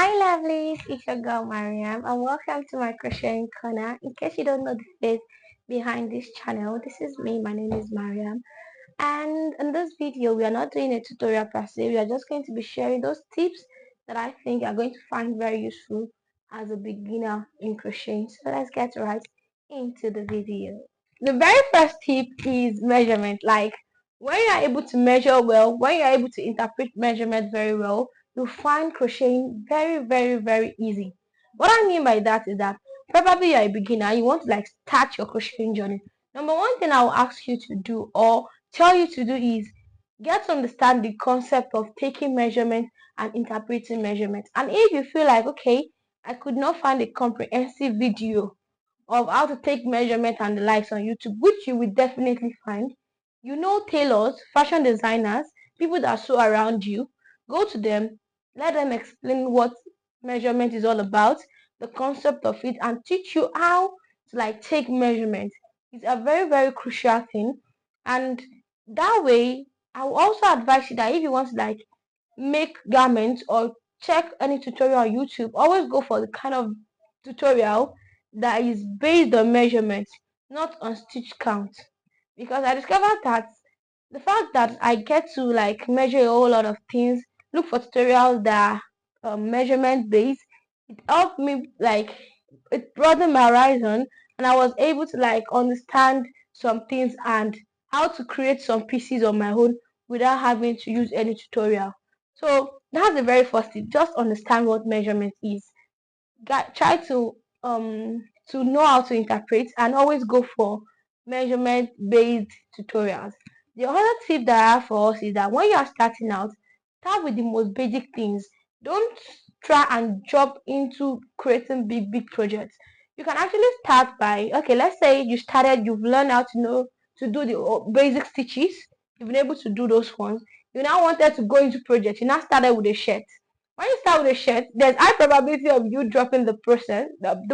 Hi lovelies, it's your girl Mariam and welcome to my crocheting corner. In case you don't know the face behind this channel, this is me, my name is Mariam, and in this video we are not doing a tutorial per se, we are just going to be sharing those tips that I think are going to find very useful as a beginner in crocheting. So let's get right into the video. The very first tip is measurement. Like when you are able to measure well, when you are able to interpret measurement very well, you find crocheting very easy. What I mean by that is that probably you're a beginner, you want to like start your crocheting journey. Number one thing I will ask you to do or tell you to do is get to understand the concept of taking measurement and interpreting measurement. And if you feel like okay, I could not find a comprehensive video of how to take measurement and the likes on YouTube, which you will definitely find. You know, tailors, fashion designers, people that sew around you, go to them, let them explain what measurement is all about, the concept of it, and teach you how to like take measurement. It's a very crucial thing, and that way, I will also advise you that if you want to like make garments or check any tutorial on YouTube, always go for the kind of tutorial that is based on measurements, not on stitch count. Because I discovered that the fact that I get to like measure a whole lot of things, look for tutorials that are measurement based, it helped me like it broadened my horizon, and I was able to like understand some things and how to create some pieces on my own without having to use any tutorial. So that's the very first tip. Just understand what measurement is. Try to know how to interpret and always go for measurement based tutorials. The other tip that I have for us is that when you are starting out, start with the most basic things. Don't try and jump into creating big projects. You can actually start by, okay, let's say you started, you've learned how to know to do the basic stitches, you've been able to do those ones. You now wanted to go into project, you now started with a shirt. When you start with a shirt, there's high probability of you dropping the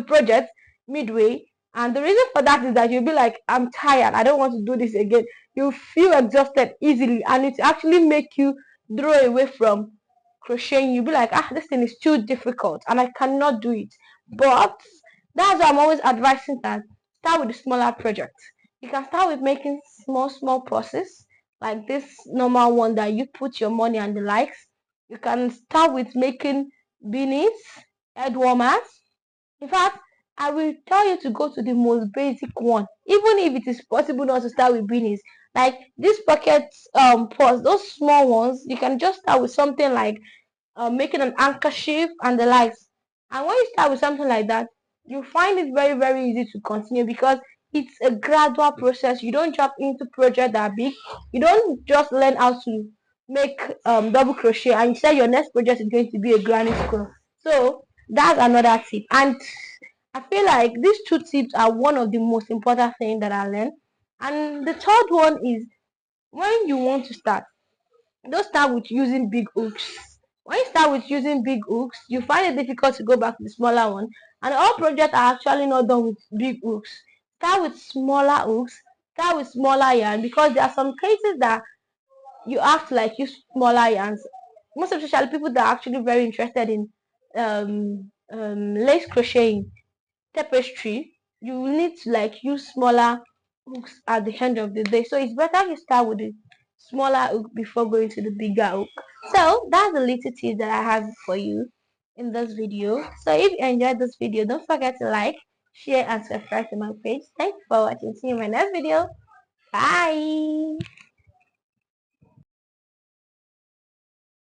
project midway. And the reason for that is that you'll be like, I'm tired, I don't want to do this again. You feel exhausted easily, and it actually make you draw away from crocheting. You'll be like, this thing is too difficult and I cannot do it. But that's why I'm always advising that start with the smaller project. You can start with making small process like this normal one that you put your money and the likes. You can start with making beanies, head warmers. In fact, I will tell you to go to the most basic one, even if it is possible not to start with beanies. Like these pocket purse, those small ones, you can just start with something like making an handkerchief and the likes. And when you start with something like that, you find it very easy to continue because it's a gradual process. You don't jump into projects that are big. You don't just learn how to make double crochet and you say your next project is going to be a granny square. So that's another tip. And I feel like these two tips are one of the most important things that I learned. And the third one is when you want to start, don't start with using big hooks. When you start with using big hooks, you find it difficult to go back to the smaller one. And all projects are actually not done with big hooks. Start with smaller hooks, start with smaller yarn because there are some cases that you have to like use smaller yarns. Most especially people that are actually very interested in lace crocheting, tapestry, you will need to like use smaller hooks at the end of the day. So it's better you start with the smaller hook before going to the bigger hook. So that's the little tip that I have for you in this video. So if you enjoyed this video, don't forget to like, share and subscribe to my page. Thanks for watching. See you in my next video. Bye.